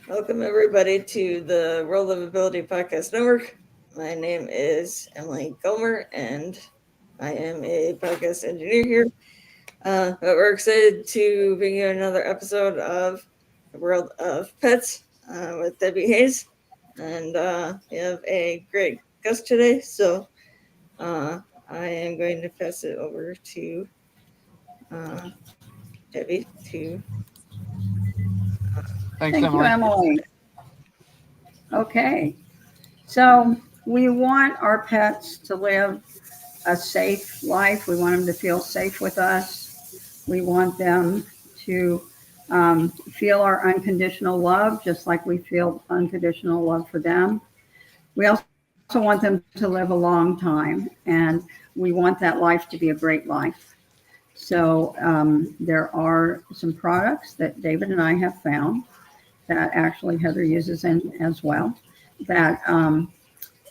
Welcome, everybody, to the World of Ability Podcast Network. My name is Emily Gomer, and I am a podcast engineer here. But we're excited to bring you another episode of the World of Pets with Debbie Hayes. And we have a great guest today, so I am going to pass it over to Debbie to. Thanks, Thank you, Emily. Emily. Okay, so we want our pets to live a safe life. We want them to feel safe with us. We want them to feel our unconditional love, just like we feel unconditional love for them. We also want them to live a long time, and we want that life to be a great life. So there are some products that David and I have found that actually Heather uses in as well, that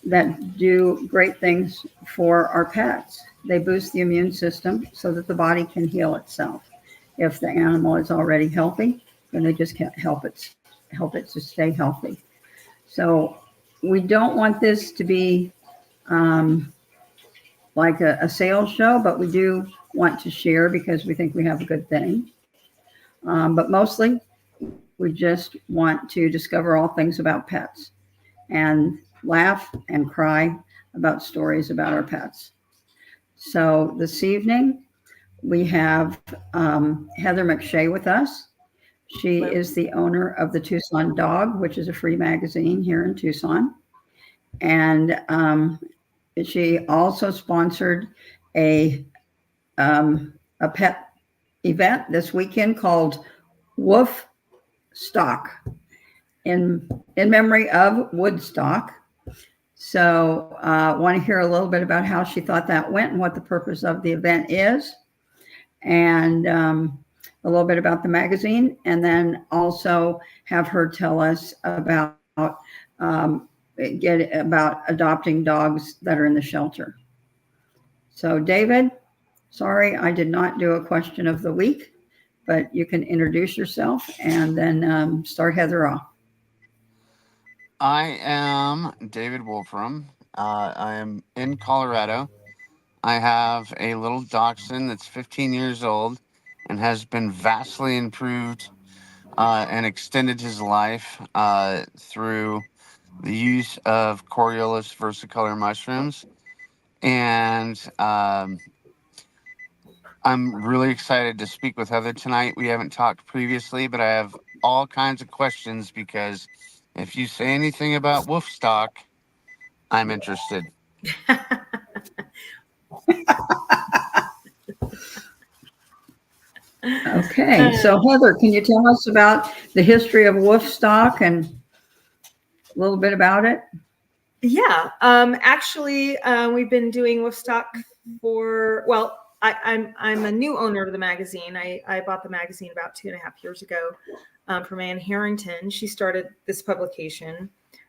that do great things for our pets. They boost the immune system so that the body can heal itself. If the animal is already healthy, then they just can't help it to stay healthy. So we don't want this to be like a sales show, but we do want to share because we think we have a good thing. But mostly, we just want to discover all things about pets and laugh and cry about stories about our pets. So this evening, we have Heather McShay with us. She is the owner of the Tucson Dog, which is a free magazine here in Tucson. And she also sponsored a pet event this weekend called Woofstock in memory of Woodstock. So want to hear a little bit about how she thought that went and what the purpose of the event is, and a little bit about the magazine, and then also have her tell us about about adopting dogs that are in the shelter. So David, sorry, I did not do a question of the week, but you can introduce yourself and then start Heather off. I am David Wolfram. I am in Colorado. I have a little dachshund that's 15 years old and has been vastly improved and extended his life through the use of Coriolis versicolor mushrooms. And I'm really excited to speak with Heather tonight. We haven't talked previously, but I have all kinds of questions because if you say anything about Woofstock, I'm interested. Okay, so Heather, can you tell us about the history of Woofstock and a little bit about it? Yeah, actually, we've been doing Woofstock for, well, I'm a new owner of the magazine. I bought the magazine about 2.5 years ago from Ann Harrington. She started this publication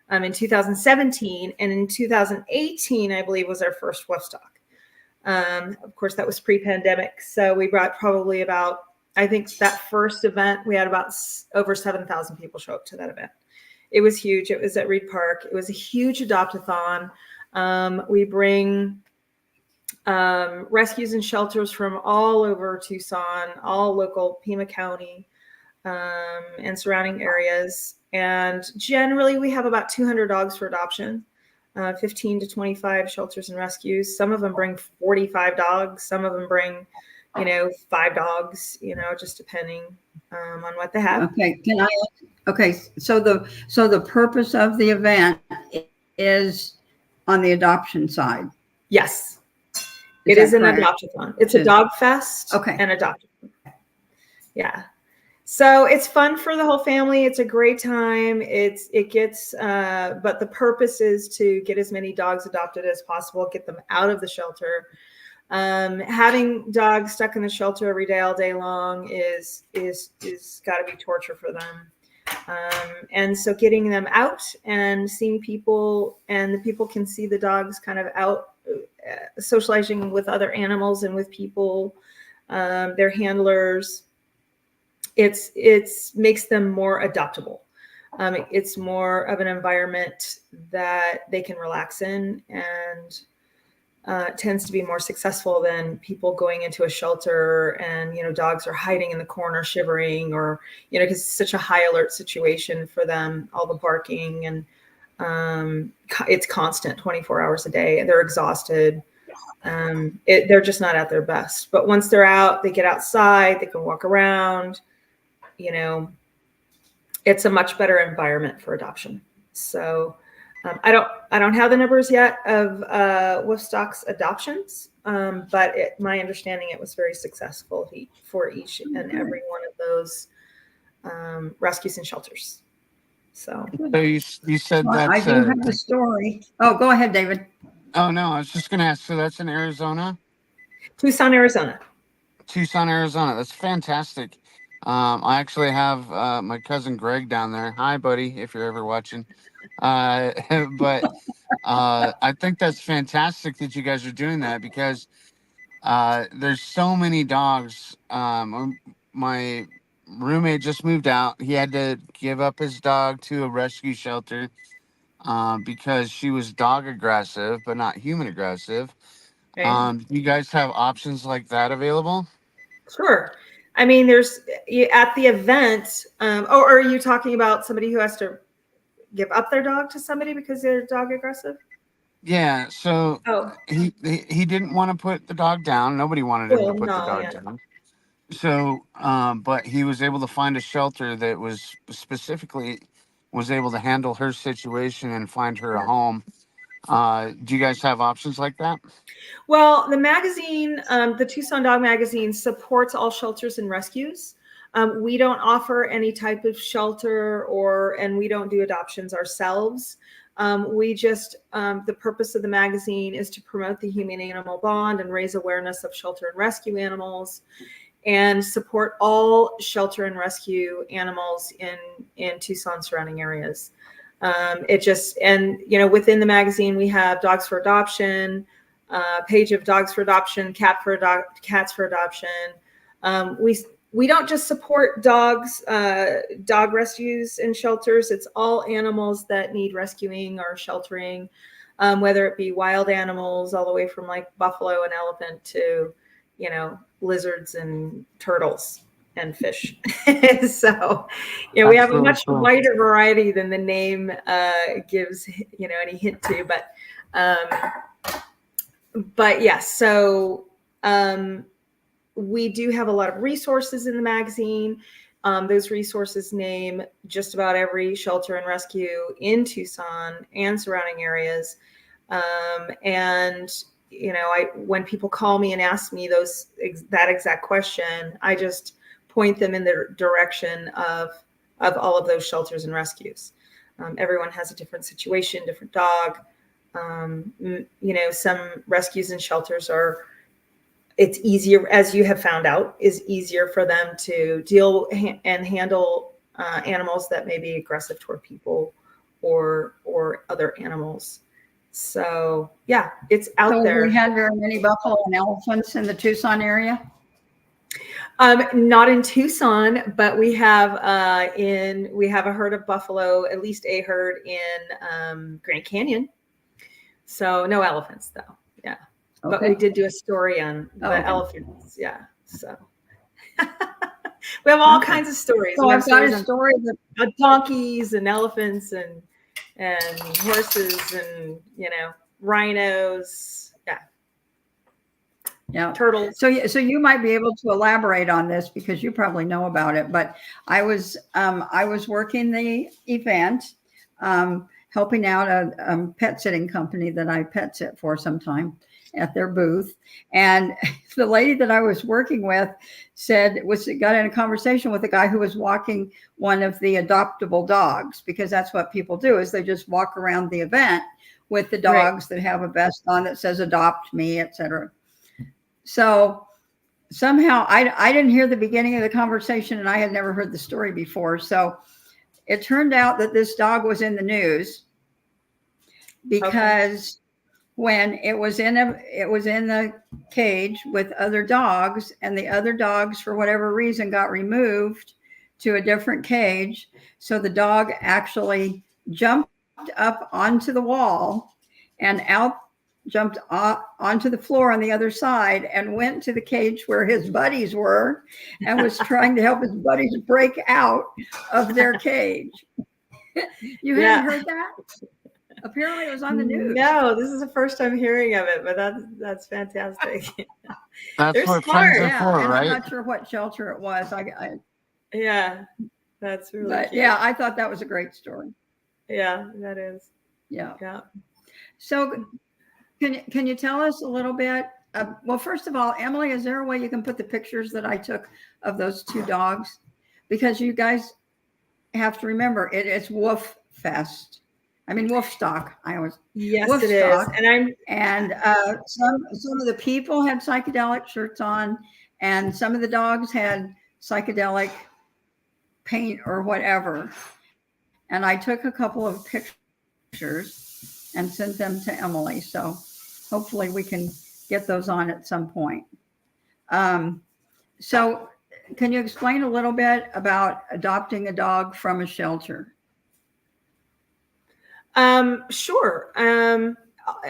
in 2017, and in 2018, I believe, was our first Woofstock. Of course, that was pre-pandemic, so we brought probably about, I think that first event, we had about over 7,000 people show up to that event. It was huge. It was at Reed Park. It was a huge adopt-a-thon. We bring rescues and shelters from all over Tucson, all local Pima County and surrounding areas. And generally, we have about 200 dogs for adoption, 15 to 25 shelters and rescues. Some of them bring 45 dogs. Some of them bring, 5 dogs, just depending on what they have. Okay, so the purpose of the event is on the adoption side. Yes, it is an adopt-a-thon. It's a dog fest. Okay. And adopt-a-thon. Yeah. So it's fun for the whole family. It's a great time. But the purpose is to get as many dogs adopted as possible, get them out of the shelter. Having dogs stuck in the shelter every day, all day long is got to be torture for them. And so getting them out and seeing people, and the people can see the dogs kind of out socializing with other animals and with people, their handlers. It's makes them more adoptable. It's more of an environment that they can relax in, and tends to be more successful than people going into a shelter and, dogs are hiding in the corner shivering, or, because it's such a high alert situation for them, all the barking, and it's constant 24 hours a day. They're exhausted. They're just not at their best. But once they're out, they get outside, they can walk around, it's a much better environment for adoption. So I don't have the numbers yet of Woofstock's adoptions, but my understanding, it was very successful for each and every one of those rescues and shelters. So you said Well, I that's do have the story. Oh, go ahead, David. oh no, I was just gonna ask. So that's in Arizona, Tucson, Arizona. Tucson, Arizona. That's fantastic. I actually have my cousin Greg down there. Hi, buddy, if you're ever watching. But I think that's fantastic that you guys are doing that, because there's so many dogs. My roommate just moved out. He had to give up his dog to a rescue shelter because she was dog aggressive, but not human aggressive. Right? You guys have options like that available? Sure. I mean, there's at the event, or are you talking about somebody who has to give up their dog to somebody because they're dog aggressive? Yeah. So Oh, he didn't want to put the dog down. Nobody wanted him to well, put the no, dog yeah. down. So, but he was able to find a shelter that was specifically was able to handle her situation and find her a home. Do you guys have options like that? Well, the magazine, the Tucson Dog magazine, supports all shelters and rescues. We don't offer any type of shelter, and we don't do adoptions ourselves. The purpose of the magazine is to promote the human animal bond and raise awareness of shelter and rescue animals, and support all shelter and rescue animals in Tucson surrounding areas. Within the magazine, we have Dogs for Adoption, page of Dogs for Adoption, Cats for Adoption. We don't just support dogs, dog rescues and shelters. It's all animals that need rescuing or sheltering, whether it be wild animals all the way from like buffalo and elephant to, lizards and turtles and fish. So, we have a Absolutely much cool. wider variety than the name gives, any hint to. But yes, so we do have a lot of resources in the magazine. Those resources name just about every shelter and rescue in Tucson and surrounding areas. When people call me and ask me that exact question, I just point them in the direction of all of those shelters and rescues. Everyone has a different situation, different dog. Some rescues and shelters it's easier, as you have found out, is easier for them to deal and handle animals that may be aggressive toward people or other animals. So yeah, it's out there. We had very many buffalo and elephants in the Tucson area. Not in Tucson, but we have a herd of buffalo, at least a herd in Grand Canyon. So no elephants though. Yeah. Okay. But we did do a story on the elephants. Yeah. So we have all kinds of stories. So I've got a story of donkeys and elephants and horses and, rhinos. Yeah. Yeah. Turtles. So you might be able to elaborate on this because you probably know about it, but I was working the event, helping out a pet sitting company that I pet sit for sometime at their booth. And the lady that I was working with got in a conversation with a guy who was walking one of the adoptable dogs, because that's what people do, is they just walk around the event with the dogs that have a vest on that says adopt me, etc. So somehow I didn't hear the beginning of the conversation, and I had never heard the story before. So it turned out that this dog was in the news because when it was in the cage with other dogs, and the other dogs, for whatever reason, got removed to a different cage. So the dog actually jumped up onto the wall and jumped onto the floor on the other side and went to the cage where his buddies were and was trying to help his buddies break out of their cage. You hadn't heard that? Apparently it was on the news. No, this is the first time hearing of it, but that's fantastic. That's They're what smart. friends are for, and right? I'm not sure what shelter it was. Yeah, that's really but cute. yeah, I thought that was a great story. Yeah, that is. Yeah. So can you tell us a little bit? Well, first of all, Emily, is there a way you can put the pictures that I took of those two dogs? Because you guys have to remember, it's Woof Fest. I mean, Woofstock. Yes, Woofstock. it is. And some of the people had psychedelic shirts on, and some of the dogs had psychedelic paint or whatever. And I took a couple of pictures and sent them to Emily. So hopefully we can get those on at some point. So can you explain a little bit about adopting a dog from a shelter? Sure.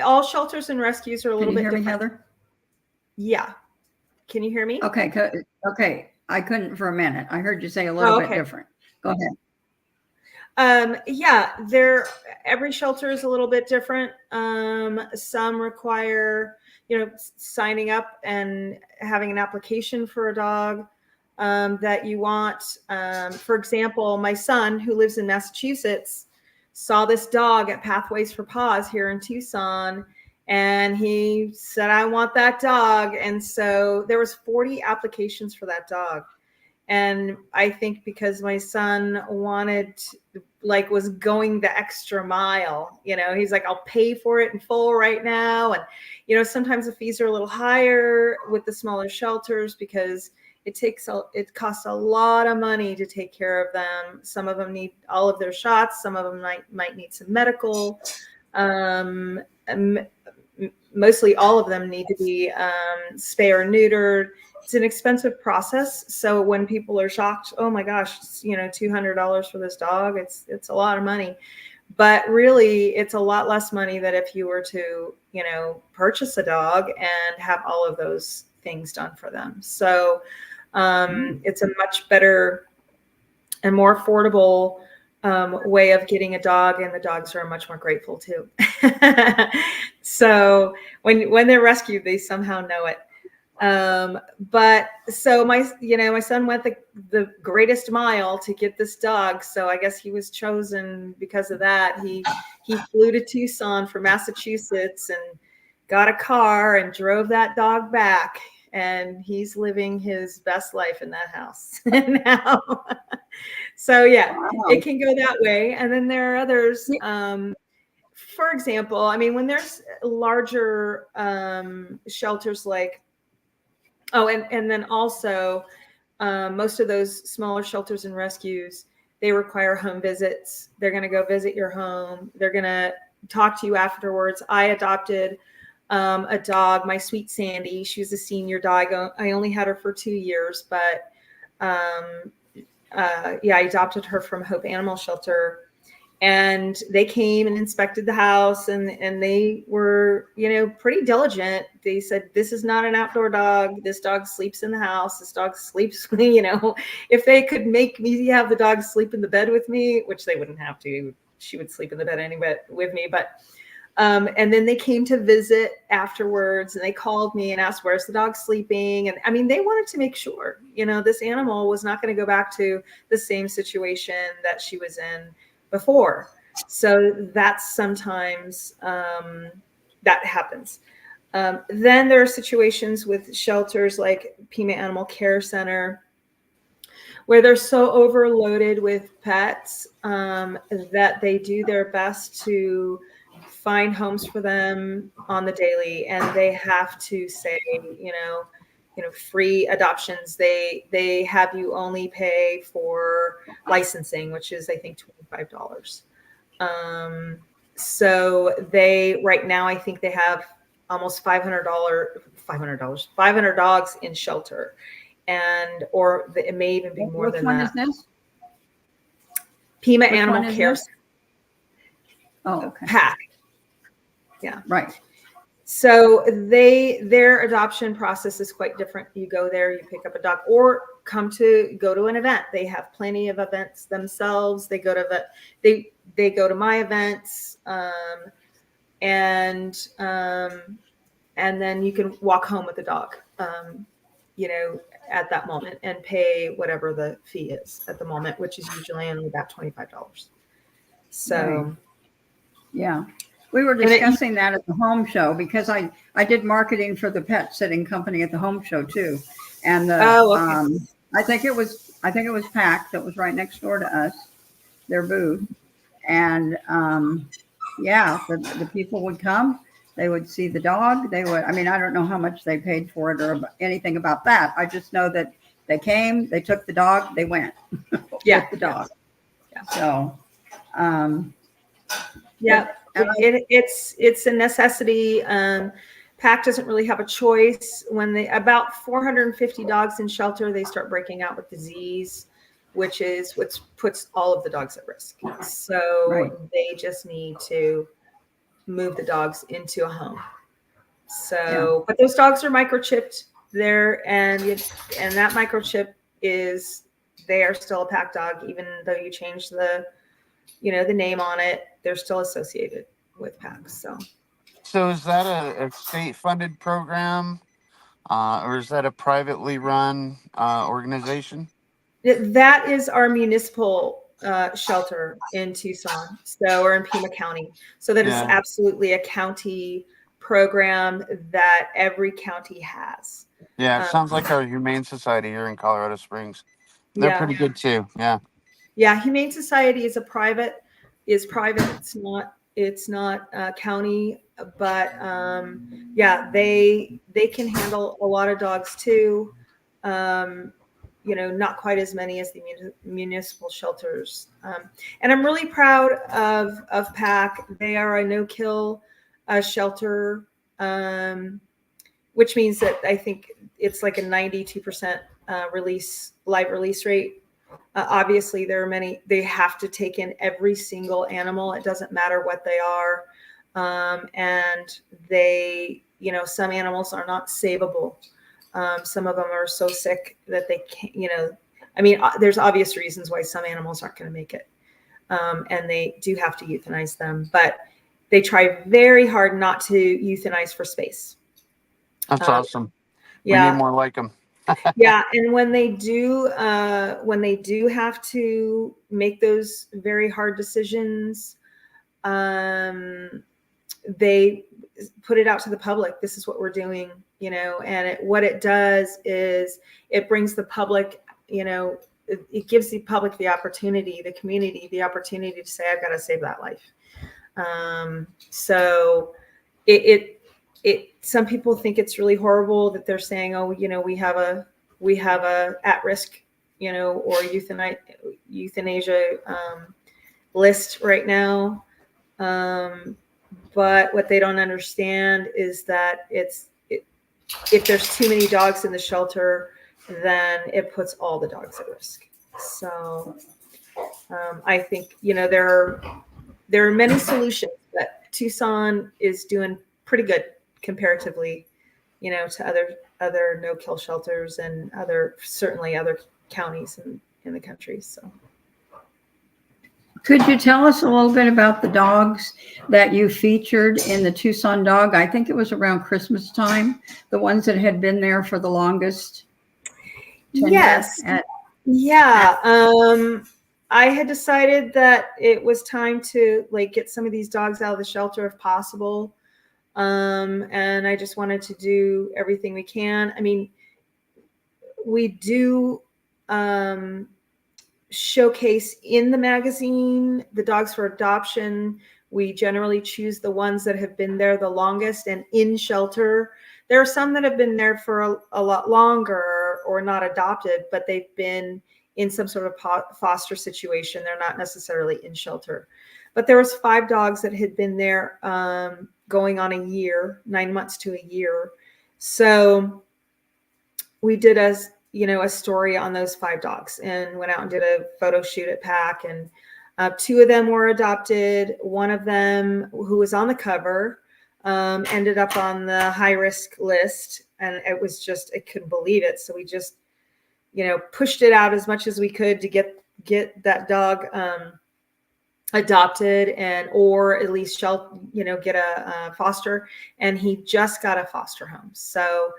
All shelters and rescues are a little bit different. Can you hear me, Heather? Yeah. Can you hear me? Okay. I couldn't for a minute. I heard you say a little bit different. Go ahead. Yeah, every shelter is a little bit different. Some require, signing up and having an application for a dog that you want. For example, my son, who lives in Massachusetts, saw this dog at Pathways for Paws here in Tucson, and he said, I want that dog. And so there was 40 applications for that dog. And I think because my son was going the extra mile, he's like, I'll pay for it in full right now. And, sometimes the fees are a little higher with the smaller shelters because it costs a lot of money to take care of them. Some of them need all of their shots. Some of them might need some medical. Mostly all of them need to be spay or neutered. It's an expensive process. So when people are shocked, oh my gosh, $200 for this dog, it's a lot of money. But really, it's a lot less money than if you were to, purchase a dog and have all of those things done for them. So it's a much better and more affordable way of getting a dog, and the dogs are much more grateful too. So when they're rescued, they somehow know it. But so my son went the greatest mile to get this dog. So I guess he was chosen because of that. He flew to Tucson from Massachusetts and got a car and drove that dog back. And he's living his best life in that house now. So yeah, wow. It can go that way. And then there are others. For example, when there's larger shelters like, and then also most of those smaller shelters and rescues, they require home visits. They're going to go visit your home. They're going to talk to you afterwards. I adopted a dog, my sweet Sandy. She was a senior dog. I only had her for 2 years, but I adopted her from Hope Animal Shelter. And they came and inspected the house, and they were, pretty diligent. They said, this is not an outdoor dog. This dog sleeps in the house. This dog sleeps, if they could make me have the dog sleep in the bed with me, which they wouldn't have to, she would sleep in the bed anyway with me. But, and then they came to visit afterwards, and they called me and asked, where's the dog sleeping? And they wanted to make sure, this animal was not going to go back to the same situation that she was in before. So that's sometimes that happens. Then there are situations with shelters like Pima Animal Care Center where they're so overloaded with pets that they do their best to find homes for them on the daily, and they have to say, free adoptions. They have you only pay for licensing, which is I think $25. So they right now I think they have almost $500 dogs in shelter, or it may even be more than that. Which one is this? Pima Which Animal one is Care this? Oh, okay. PAC. Yeah. Right. So their adoption process is quite different. You go there, you pick up a dog, or go to an event. They have plenty of events themselves. They go to they go to my events, and then you can walk home with the dog, at that moment, and pay whatever the fee is at the moment, which is usually only about $25. So. Right. Yeah. We were And discussing that at the home show because I did marketing for the pet sitting company at the home show too. And okay. I think it was PAC that was right next door to us, their booth. And yeah, the people would come, they would see the dog. They would, I mean, I don't know how much they paid for it or anything about that. I just know that they came, they took the dog, they went Yeah. with the dog. Yeah. So, yeah, it's a necessity. PAC doesn't really have a choice. When about 450 dogs in shelter, they start breaking out with disease, which puts all of the dogs at risk. So Right. they just need to move the dogs into a home. So, Yeah. but those dogs are microchipped there, and that microchip they are still a PAC dog, even though you change the name on it. They're still associated with PAC. So is that a state-funded program, or is that a privately run organization? That is our municipal shelter in Tucson, or in Pima County. So that is absolutely a county program that every county has. Yeah, it sounds like our Humane Society here in Colorado Springs. They're pretty good too. Yeah. Yeah, Humane Society is private. It's not county, but yeah, they can handle a lot of dogs too. Not quite as many as the municipal shelters. And I'm really proud of PAC. They are a no-kill shelter, which means that I think it's like a 92% live release rate. Obviously, they have to take in every single animal. It doesn't matter what they are. And some animals are not savable. Some of them are so sick that they can't, there's obvious reasons why some animals aren't going to make it. And they do have to euthanize them, but they try very hard not to euthanize for space. That's awesome. Yeah. We need more like them. Yeah, and when they do have to make those very hard decisions, they put it out to the public. This is what we're doing, and what it does is it brings the public, it gives the public the opportunity, the community, the opportunity to say, I've got to save that life. So some people think it's really horrible that they're saying, oh, we have a at-risk, or euthanasia list right now. But what they don't understand is that if there's too many dogs in the shelter, then it puts all the dogs at risk. So I think, there are many solutions, but Tucson is doing pretty good comparatively, to other no-kill shelters and certainly other counties in the country. So. Could you tell us a little bit about the dogs that you featured in the Tucson Dog? I think it was around Christmas time, the ones that had been there for the longest tenure. Yes. Yeah. I had decided that it was time to get some of these dogs out of the shelter if possible. And I just wanted to do everything we can. I mean, we do showcase in the magazine the dogs for adoption. We generally choose the ones that have been there the longest and in shelter. There are some that have been there for a lot longer or not adopted, but they've been in some sort of foster situation. They're not necessarily in shelter. But there was 5 dogs that had been there going on a year, 9 months to a year. So we did a story on those 5 dogs and went out and did a photo shoot at PAC. And 2 of them were adopted. One of them, who was on the cover, ended up on the high risk list, and it was just, I couldn't believe it. So we just, pushed it out as much as we could to get that dog adopted, or at least get a foster. And he just got a foster home. So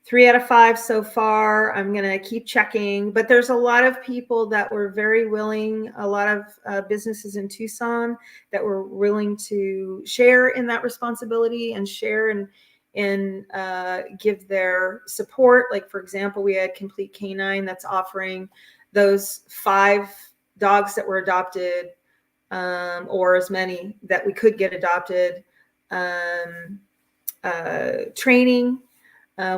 3 out of 5 so far. I'm going to keep checking, but there's a lot of people that were very willing, a lot of businesses in Tucson that were willing to share in that responsibility and share and give their support. Like, for example, we had Complete Canine that's offering those 5 dogs that were adopted, or as many that we could get adopted, training.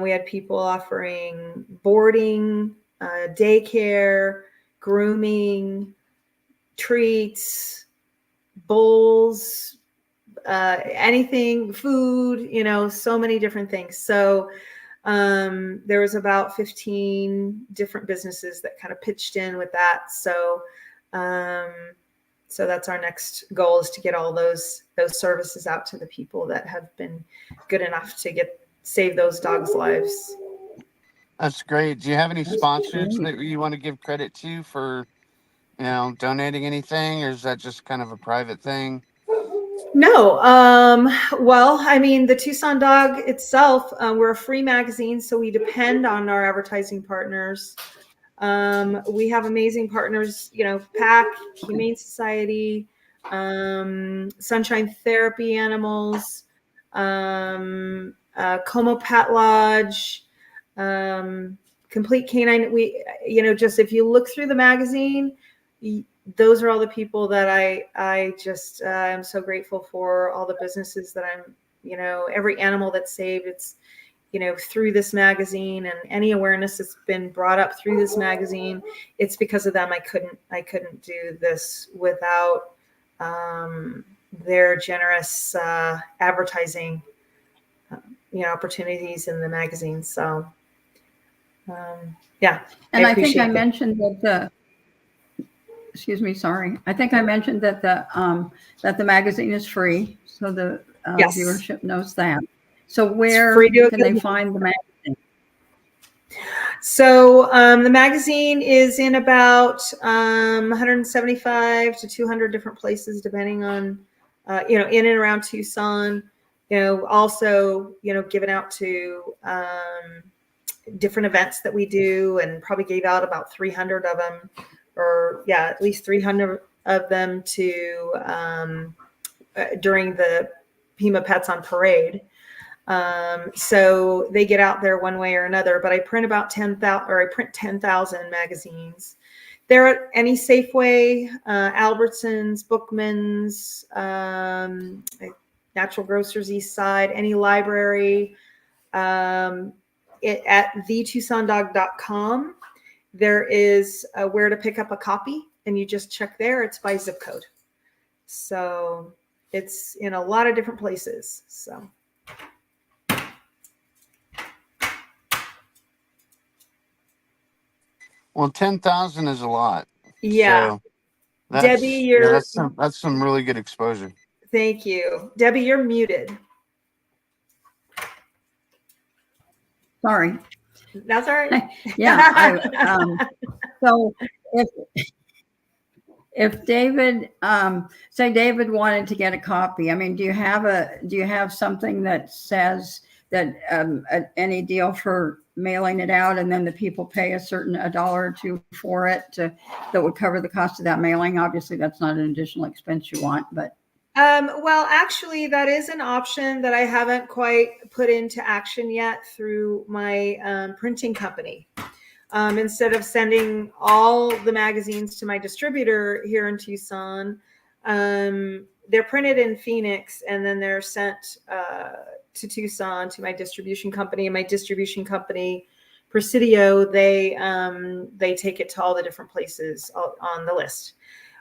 We had people offering boarding, daycare, grooming, treats, bowls, anything, food, so many different things. So there was about 15 different businesses that kind of pitched in with that. So that's our next goal, is to get all those services out to the people that have been good enough to save those dogs' lives. That's great. Do you have any sponsors that you want to give credit to for, donating anything, or is that just kind of a private thing? No. Well, I mean, the Tucson Dog itself, we're a free magazine, so we depend on our advertising partners. We have amazing partners, PAC, Humane Society, Sunshine Therapy Animals, Como Pet Lodge, Complete Canine. We, just if you look through the magazine, those are all the people that I just am so grateful for, all the businesses that I'm, every animal that's saved, it's, through this magazine, and any awareness that's been brought up through this magazine, it's because of them. I couldn't do this without their generous advertising opportunities in the magazine. So yeah. And I think I mentioned that I think I mentioned that the magazine is free, so the Yes. viewership knows that. So where can they find the magazine? So the magazine is in about 175 to 200 different places, depending on, in and around Tucson. Also, given out to different events that we do, and probably gave out about 300 of them, or at least 300 of them to during the Pima Pets on Parade. So they get out there one way or another, but I print about 10,000, or I print 10,000 magazines. They're at any Safeway, Albertsons, Bookman's, Natural Grocers East Side, any library, at thetucsondog.com. There is where to pick up a copy, and you just check there. It's by zip code. So it's in a lot of different places. So. Well, 10,000 is a lot. Yeah. So Debbie, that's some really good exposure. Thank you. Debbie, you're muted. Sorry. That's all right. Yeah. So if David, say David wanted to get a copy, I mean, do you have something that says that any deal for mailing it out, and then the people pay $1 or $2 for it that would cover the cost of that mailing? Obviously, that's not an additional expense you want, but. Well, actually, that is an option that I haven't quite put into action yet through my printing company. Instead of sending all the magazines to my distributor here in Tucson, they're printed in Phoenix, and then they're sent to Tucson to my distribution company. And my distribution company, Presidio, they take it to all the different places on the list.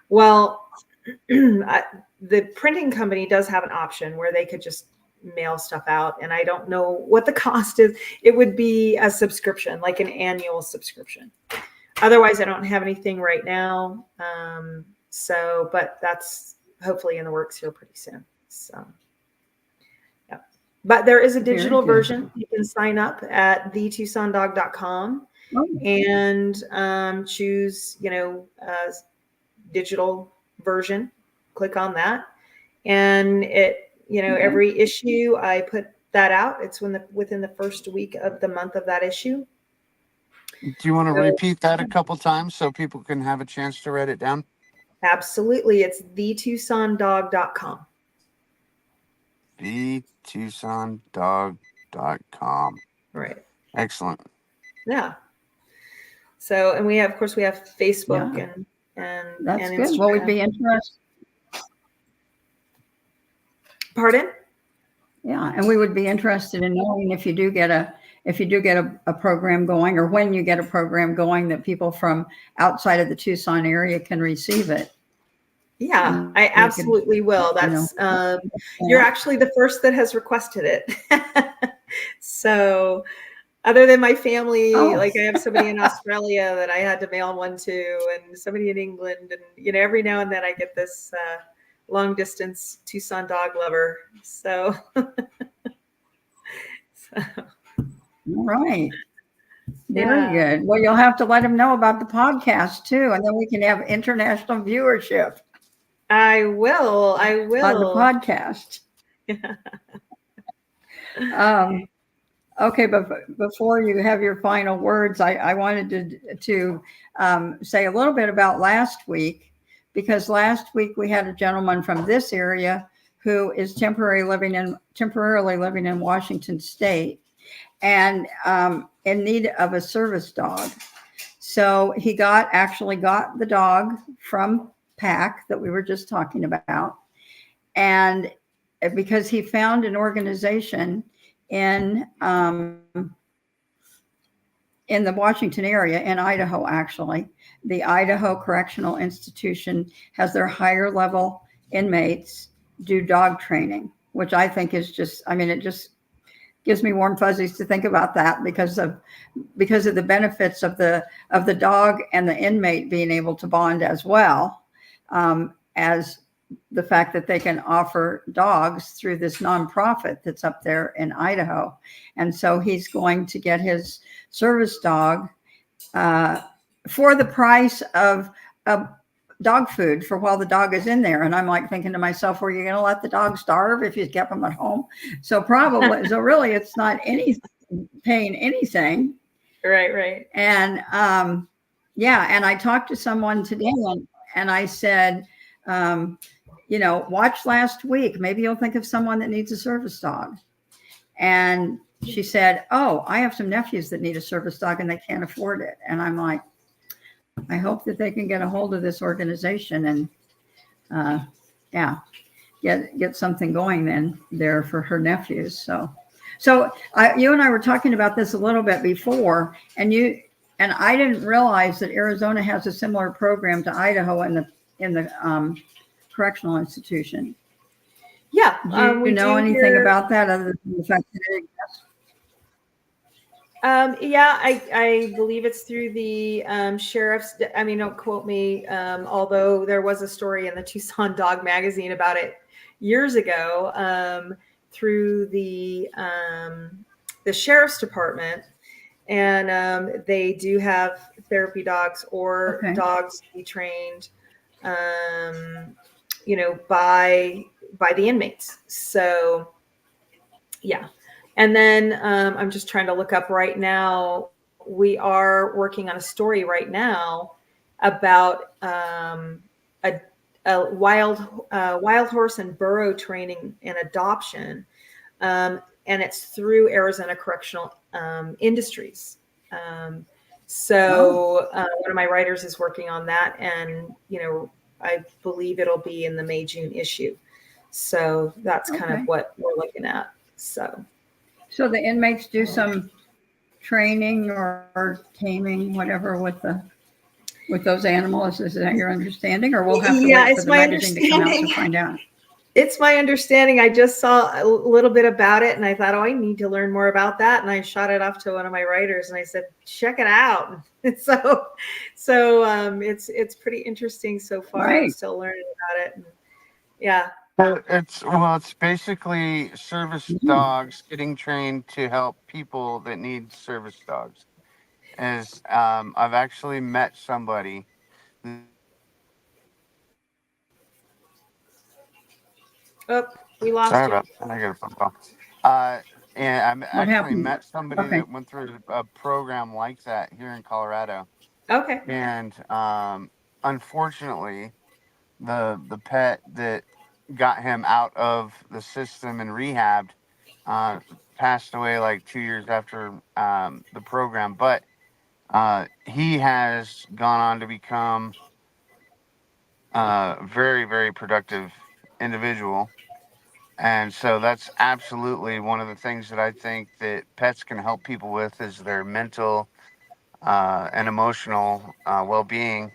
Well, the printing company does have an option where they could just mail stuff out, and I don't know what the cost is. It would be a subscription, like an annual subscription. Otherwise, I don't have anything right now. So, but that's hopefully in the works here pretty soon. So, yeah. But there is a digital version. You can sign up at thetucsondog.com and choose, digital version. Click on that, and it, every issue I put that out. It's within the first week of the month of that issue. Do you want to repeat that a couple times so people can have a chance to write it down? Absolutely. It's thetucsondog.com. thetucsondog.com. Right. Excellent. Yeah. So, and we have Facebook and that's and good. Instagram. Well, we'd be interested. Pardon? Yeah, and we would be interested in knowing if you do get a program going, or when you get a program going, that people from outside of the Tucson area can receive it. Yeah, I absolutely will. That's you're actually the first that has requested it. So, other than my family, like I have somebody in Australia that I had to mail one to, and somebody in England, and every now and then I get this long distance Tucson dog lover. So, all right. Very good. Well, you'll have to let them know about the podcast too, and then we can have international viewership. I will. On the podcast. Okay, but before you have your final words, I wanted to say a little bit about last week, because last week we had a gentleman from this area who is temporarily living in Washington State, and in need of a service dog. So he actually got the dog from PAC that we were just talking about, and because he found an organization in the Washington area, in Idaho, actually, the Idaho Correctional Institution has their higher level inmates do dog training, which I think is just, it just gives me warm fuzzies to think about that, because of the benefits of the dog and the inmate being able to bond as well, as the fact that they can offer dogs through this nonprofit that's up there in Idaho. And so he's going to get his service dog for the price of dog food for while the dog is in there. And I'm like thinking to myself, were you going to let the dog starve if you kept him at home? So probably, so really it's not paying anything. Right. And and I talked to someone today and I said, watch last week. Maybe you'll think of someone that needs a service dog. And she said, oh, I have some nephews that need a service dog and they can't afford it. And I'm like, I hope that they can get a hold of this organization and, get something going then there for her nephews. So you and I were talking about this a little bit before, and I didn't realize that Arizona has a similar program to Idaho in the correctional institution. Yeah. Do you know anything about that other than the fact that it exists? I believe it's through the sheriff's. Don't quote me. Although there was a story in the Tucson Dog magazine about it years ago, through the sheriff's department, and they do have therapy dogs or dogs to be trained, by the inmates. So, yeah. And then I'm just trying to look up right now. We are working on a story right now about a wild horse and burro training and adoption, and it's through Arizona Correctional Industries. So one of my writers is working on that, and I believe it'll be in the May-June issue. So that's kind of what we're looking at. So the inmates do some training or taming, whatever, with those animals. Is that your understanding, or we'll have to wait for the magazine to come out to find out? It's my understanding. I just saw a little bit about it and I thought, oh, I need to learn more about that. And I shot it off to one of my writers and I said, check it out. So it's pretty interesting so far. I'm Right. still learning about it. And yeah. It's basically service Mhm. dogs getting trained to help people that need service dogs. As I've actually met somebody. Oh, we lost Sorry you. about that. I got a phone call. Uh, and I What actually happened? met somebody Okay. that went through a program like that here in Colorado. Okay. And unfortunately, the pet that got him out of the system and rehabbed uh, passed away like 2 years after the program. But he has gone on to become a very, very productive individual. And so that's absolutely one of the things that I think that pets can help people with is their mental and emotional well-being.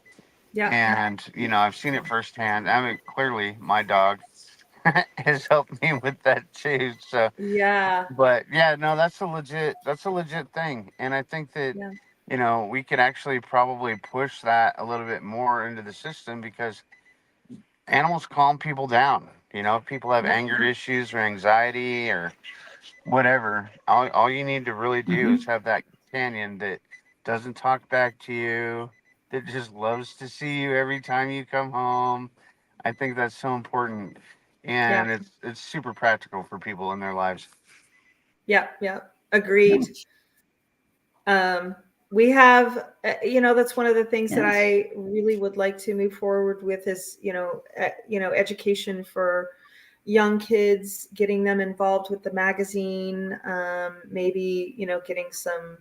Yeah. And I've seen it firsthand. I mean, clearly my dog has helped me with that too. So, Yeah. but yeah, no, that's a legit thing. And I think that Yeah. we could actually probably push that a little bit more into the system because animals calm people down. If people have Yeah. anger issues or anxiety or whatever, all you need to really do Hmm. is have that companion that doesn't talk back to you, that just loves to see you every time you come home. I think that's so important, Yeah. and it's super practical for people in their lives. Yeah. Yeah. Yeah. Agreed. We have, that's one of the things that Yes. I really would like to move forward with is, education for young kids, getting them involved with the magazine, maybe, getting some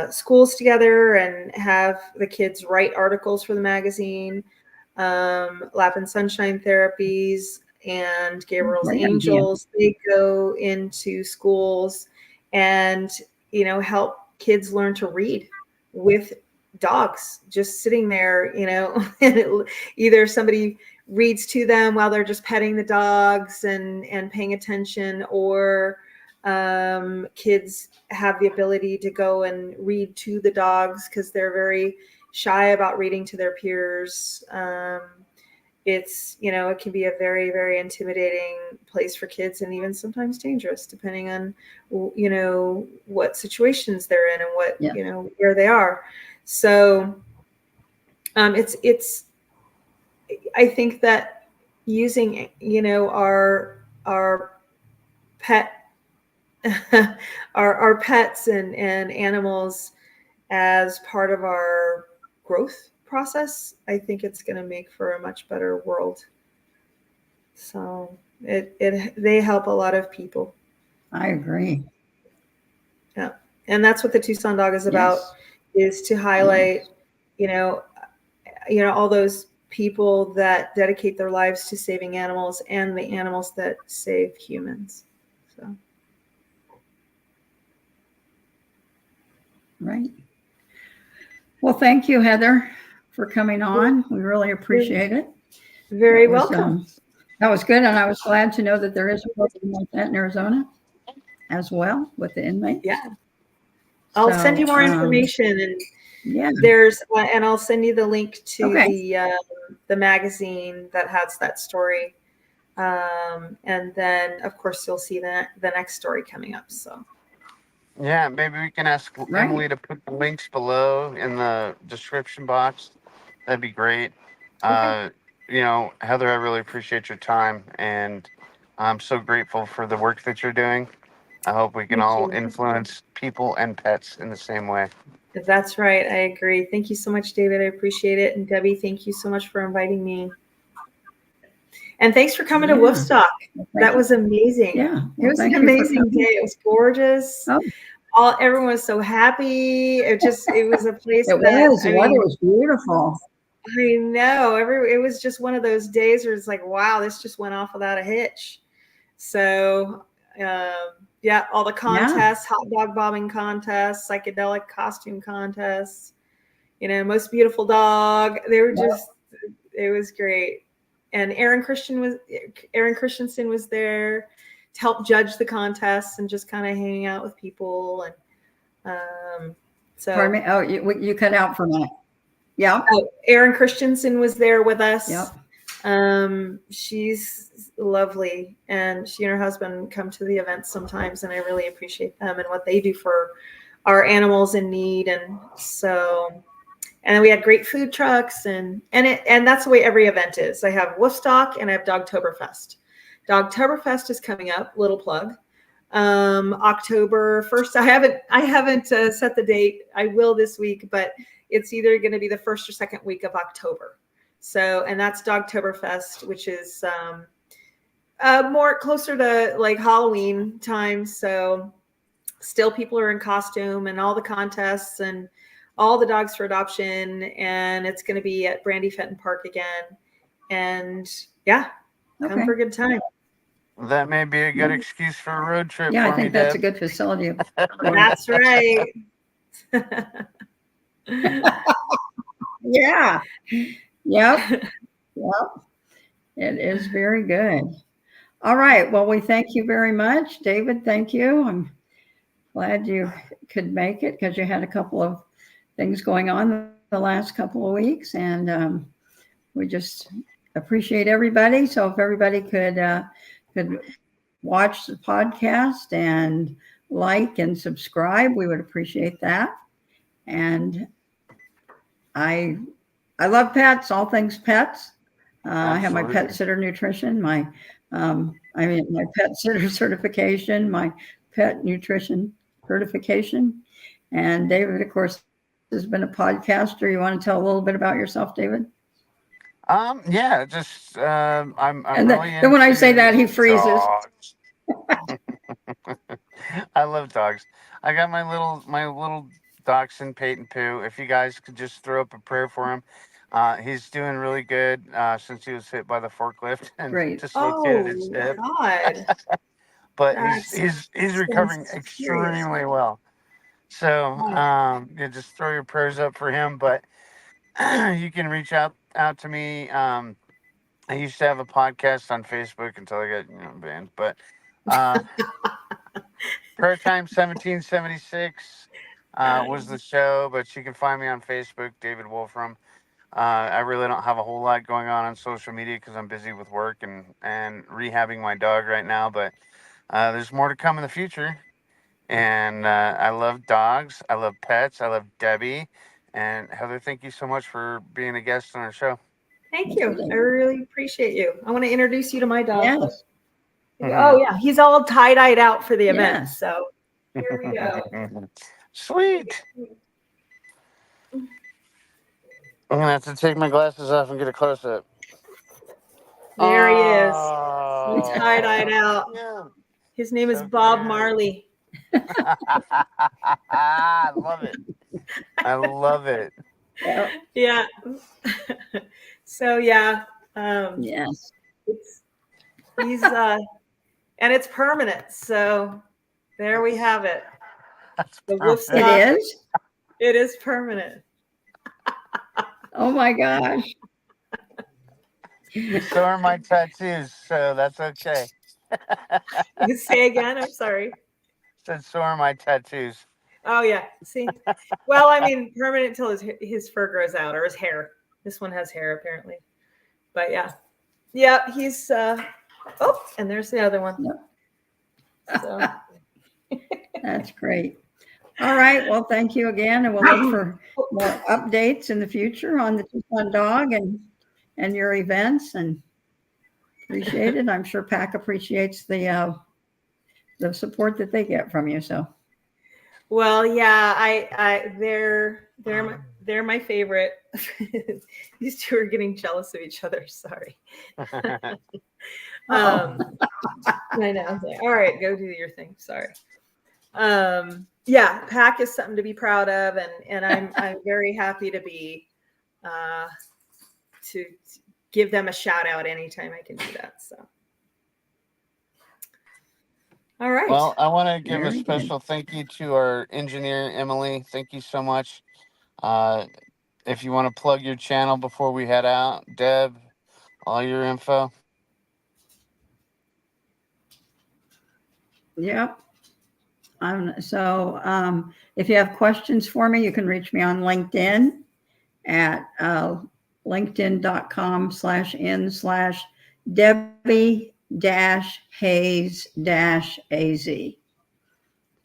schools together and have the kids write articles for the magazine. Lap and Sunshine Therapies and Gabriel's Great idea. Angels, they go into schools and, help kids learn to read with dogs just sitting there, and either somebody reads to them while they're just petting the dogs and paying attention, or kids have the ability to go and read to the dogs because they're very shy about reading to their peers. It's, it can be a very, very intimidating place for kids and even sometimes dangerous depending on, what situations they're in and what, Yeah. where they are. So it's, I think that using, our pet, our pets and animals as part of our growth process, I think it's going to make for a much better world. So they help a lot of people. I agree. Yeah. And that's what the Tucson Dog is about, Yes. is to highlight, Yes. you know, all those people that dedicate their lives to saving animals and the animals that save humans. So. Right. Well, thank you, Heather, for coming on. We really appreciate it. Very welcome. That was good, and I was glad to know that there is a program like that in Arizona as well with the inmates. Yeah. I'll send you more information, and yeah, there's and I'll send you the link to okay. the magazine that has that story, and then of course you'll see the next story coming up. So Yeah, maybe we can ask Right. Emily to put the links below in the description box. That'd be great. okay. Heather, I really appreciate your time, and I'm so grateful for the work that you're doing. I hope we can Me all too. influence people and pets in the same way. That's right. I agree. Thank you so much, David. I appreciate it. And Debbie, thank you so much for inviting me. And thanks for coming to Woofstock. Well, That was amazing. Yeah. It was an amazing day. It was gorgeous. Oh. Everyone was so happy. It was a place It was. The weather was beautiful. I know. It was just one of those days where it's like, wow, this just went off without a hitch. So, yeah, all the contests, hot dog bombing contests, psychedelic costume contests, most beautiful dog. They were just, it was great. Aaron Christensen was there to help judge the contests and just kind of hanging out with people. And so, pardon me. Oh, you cut out for a minute. Yeah. Oh, Aaron Christensen was there with us. Yep. She's lovely, and she and her husband come to the events sometimes, and I really appreciate them and what they do for our animals in need. And so, and we had great food trucks, and that's the way every event is. I have Woofstock and I have Dogtoberfest. Dogtoberfest is coming up. Little plug. October 1st. I haven't set the date. I will this week, but it's either going to be the first or second week of October. So, and that's Dogtoberfest, which is more closer to like Halloween time. So still people are in costume and all the contests and all the dogs for adoption. And it's going to be at Brandy Fenton Park again. And yeah, come for a good time. That may be a good excuse for a road trip. Yeah, for I think me, that's Deb. a good facility. That's right. Yeah. Yep. Yep. It is very good. All right. Well, we thank you very much, David. Thank you. I'm glad you could make it because you had a couple of things going on the last couple of weeks, and we just appreciate everybody. So if everybody could watch the podcast and like and subscribe, we would appreciate that. And I love pets, all things pets. I have my pet sitter nutrition, my pet sitter certification, my pet nutrition certification. And David, of course, has been a podcaster. You want to tell a little bit about yourself, David? Yeah, just I'm And really then when I say that, he freezes. dogs. I love dogs. I got my little dachshund Peyton Pooh. If you guys could just throw up a prayer for him. He's doing really good since he was hit by the forklift and Great. dislocated his hip. God. But he's recovering serious. extremely well. So yeah, just throw your prayers up for him. But you can reach out to me. I used to have a podcast on Facebook until I got banned. But Prayer Time 1776 was the show. But you can find me on Facebook, David Wolfram. I really don't have a whole lot going on social media because I'm busy with work and rehabbing my dog right now. But there's more to come in the future. And I love dogs. I love pets. I love Debbie. And Heather, thank you so much for being a guest on our show. Thank you. I really appreciate you. I want to introduce you to my dog. Yes. Oh, yeah. He's all tie-dyed out for the event. Yes. So here we go. Sweet. I'm going to have to take my glasses off and get a close-up. There he is. Oh. He's tie-dyed out. Yeah. His name is So Bob cute. Marley. I love it. I love it. Yeah. So, yeah. Yes. He's and it's permanent. So there we have it. That's The perfect. Woofstock. It is? It is permanent. Oh my gosh. So are my tattoos, so that's okay. Say again. I'm sorry. Said so are my tattoos. Oh yeah. See, well, I mean, permanent till his fur grows out or his hair. This one has hair apparently, but yeah. He's oh, and there's the other one. So. That's great. All right. Well, thank you again, and we'll look for more updates in the future on the Tucson Dog and your events. And appreciate it. I'm sure PAC appreciates the support that they get from you. So. Well, yeah, they're my favorite. These two are getting jealous of each other. Sorry. I know. All right, go do your thing. Sorry. Yeah, PAC is something to be proud of, and I'm very happy to be to give them a shout out anytime I can do that. So. All right. Well, I want to give a special thank you to our engineer, Emily. Thank you so much. If you want to plug your channel before we head out, Deb, all your info. Yep. If you have questions for me, you can reach me on LinkedIn at linkedin.com/n/Debbie-Hayes-AZ.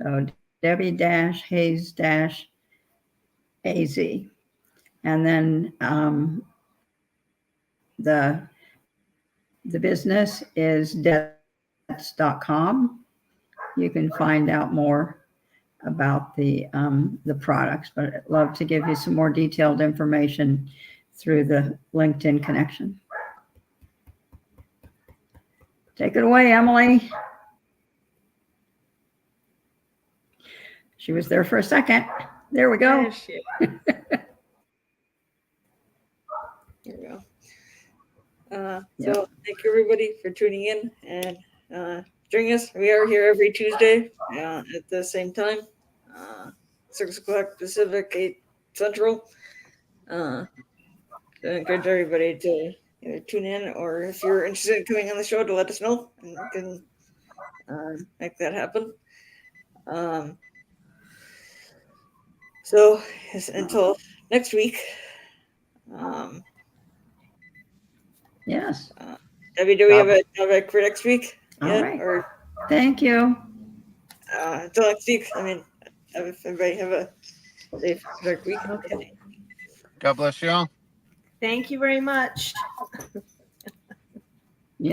So Debbie-Hayes-AZ. And then the business is debts.com. You can find out more about the products, but I'd love to give you some more detailed information through the LinkedIn connection. Take it away, Emily. She was there for a second. There we go. There she is. Here we go. So thank you everybody for tuning in and joining us. We are here every Tuesday at the same time, 6 o'clock Pacific, 8 Central. So I encourage everybody to either tune in, or if you're interested in coming on the show, to let us know and we can make that happen. So until next week. Yes. Debbie, do we have a topic for next week? All Yeah, right. or Thank you. until next week. I mean, everybody have a safe, dark week. Okay. God bless you all. Thank you very much.